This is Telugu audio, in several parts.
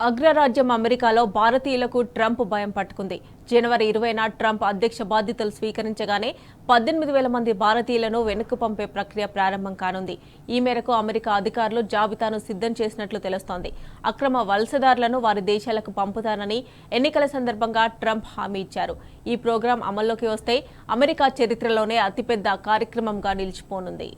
అగ్రరాజ్యం అమెరికాలో భారతీయులకు ట్రంప్ భయం పట్టుకుంది. జనవరి 20న ట్రంప్ అధ్యక్ష బాధ్యతలు స్వీకరించగానే 18,000 మంది భారతీయులను వెనక్కు పంపే ప్రక్రియ ప్రారంభం కానుంది. ఈ మేరకు అమెరికా అధికారులు జాబితాను సిద్ధం చేసినట్లు తెలుస్తోంది. అక్రమ వలసదారులను వారి దేశాలకు పంపుతానని ఎన్నికల సందర్భంగా ట్రంప్ హామీ ఇచ్చారు. ఈ ప్రోగ్రాం అమల్లోకి వస్తే అమెరికా చరిత్రలోనే అతిపెద్ద కార్యక్రమంగా నిలిచిపోనుంది.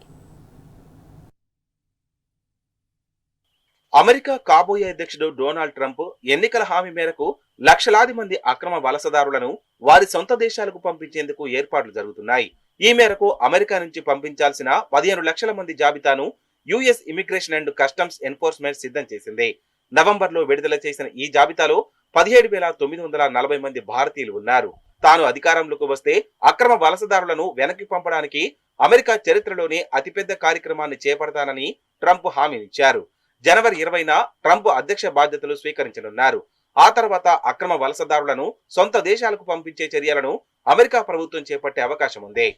అమెరికా కాబోయే అధ్యక్షుడు డొనాల్డ్ ట్రంప్ ఎన్నికల హామీ మేరకు లక్షలాది మంది అక్రమ వలసదారులను వారి సొంత దేశాలకు పంపించేందుకు ఏర్పాట్లు జరుగుతున్నాయి. ఈ మేరకు అమెరికా నుంచి పంపించాల్సిన 15 లక్షల మంది జాబితాను US immigration and customs enforcement సిద్ధం చేసింది. నవంబర్లో విడుదల చేసిన ఈ జాబితాలో 17,940 మంది భారతీయులు ఉన్నారు. తాను అధికారంలోకి వస్తే అక్రమ వలసదారులను వెనక్కి పంపడానికి అమెరికా చరిత్రలోనే అతిపెద్ద కార్యక్రమాన్ని చేపడతానని ట్రంప్ హామీనిచ్చారు. జనవరి 20న ట్రంప్ అధ్యక్ష బాధ్యతలు స్వీకరించనున్నారు. ఆ తర్వాత అక్రమ వలసదారులను సొంత దేశాలకు పంపించే చర్యలను అమెరికా ప్రభుత్వం చేపట్టే అవకాశం ఉంది.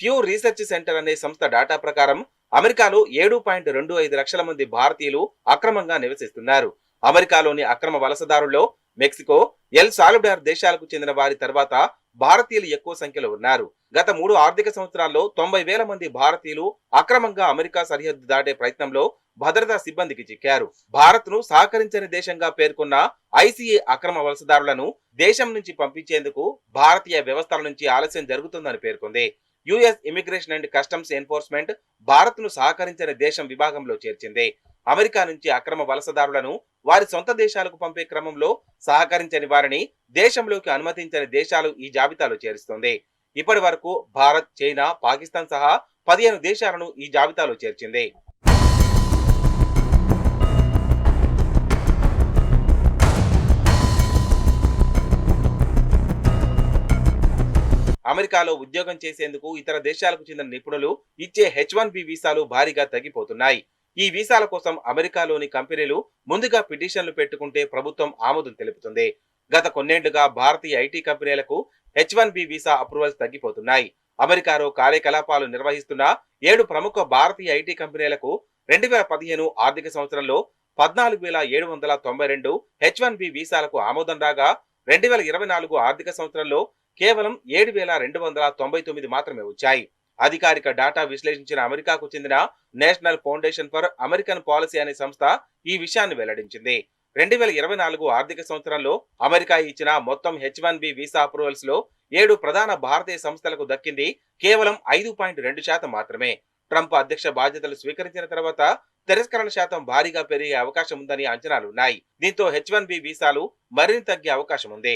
ఫ్యూ రీసెర్చ్ సెంటర్ అనే సంస్థ డేటా ప్రకారం అమెరికాలో 7.25 లక్షల మంది భారతీయులు అక్రమంగా నివసిస్తున్నారు. అమెరికాలోని అక్రమ వలసదారుల్లో మెక్సికో, ఎల్ సాల్వడార్ దేశాలకు చెందిన వారి తర్వాత భారతీయులు ఎక్కువ సంఖ్యలో ఉన్నారు. గత 3 ఆర్థిక సంవత్సరాల్లో 90,000 మంది భారతీయులు అక్రమంగా అమెరికా సరిహద్దు దాటే ప్రయత్నంలో భద్రతా సిబ్బందికి చిక్కారు. భారత్ ను సహకరించని దేశంగా పేర్కొన్న ఐసీఏ అక్రమ వలసదారులను దేశం నుంచి పంపించేందుకు భారతీయ వ్యవస్థల నుంచి ఆలస్యం జరుగుతుందని పేర్కొంది. US immigration and customs enforcement Bharat ను సహకరించని దేశం విభాగంలో చేర్చింది. అమెరికా నుంచి అక్రమ వలసదారులను వారి సొంత దేశాలకు పంపే క్రమంలో సహకరించని వారిని దేశంలోకి అనుమతించని దేశాలు ఈ జాబితాలో చేరుస్తోంది. ఇప్పటి వరకు భారత్, చైనా, పాకిస్తాన్ సహా 15 దేశాలను ఈ జాబితాలో చేర్చింది. అమెరికాలో ఉద్యోగం చేసేందుకు ఇతర దేశాలకు చెందిన నిపుణులు ఇచ్చే H-1B వీసాలు భారీగా తగ్గిపోతున్నాయి. ఈ వీసాల కోసం అమెరికాలోని కంపెనీలు ముందుగా పిటిషన్లు పెట్టుకుంటే ప్రభుత్వం ఆమోదం తెలుపుతుంది. గత కొన్నేళ్లుగా భారతీయ ఐటీ కంపెనీలకు H-1B వీసా అప్రూవల్స్ తగ్గిపోతున్నాయి. అమెరికాలో కార్యకలాపాలు నిర్వహిస్తున్న 7 ప్రముఖ భారతీయ ఐటీ కంపెనీలకు 2015 ఆర్థిక సంవత్సరంలో 14,792 H-1B వీసాలకు ఆమోదం రాగా 2024 ఆర్థిక సంవత్సరంలో కేవలం 7,299 మాత్రమే వచ్చాయి. అధికారిక డేటా విశ్లేషించిన అమెరికాకు చెందిన national foundation for American policy అనే సంస్థ ఈ విషయాన్ని వెల్లడించింది. 2024 ఆర్థిక సంవత్సరంలో అమెరికా ఇచ్చిన మొత్తం H-1B వీసా అప్రూవల్స్ లో 7 ప్రధాన భారతీయ సంస్థలకు దక్కింది కేవలం 5.2% మాత్రమే. ట్రంప్ అధ్యక్ష బాధ్యతలు స్వీకరించిన తర్వాత తిరస్కరణ శాతం భారీగా పెరిగే అవకాశం ఉందని అంచనాలున్నాయి. దీంతో H-1B వీసాలు మరింత తగ్గే అవకాశం ఉంది.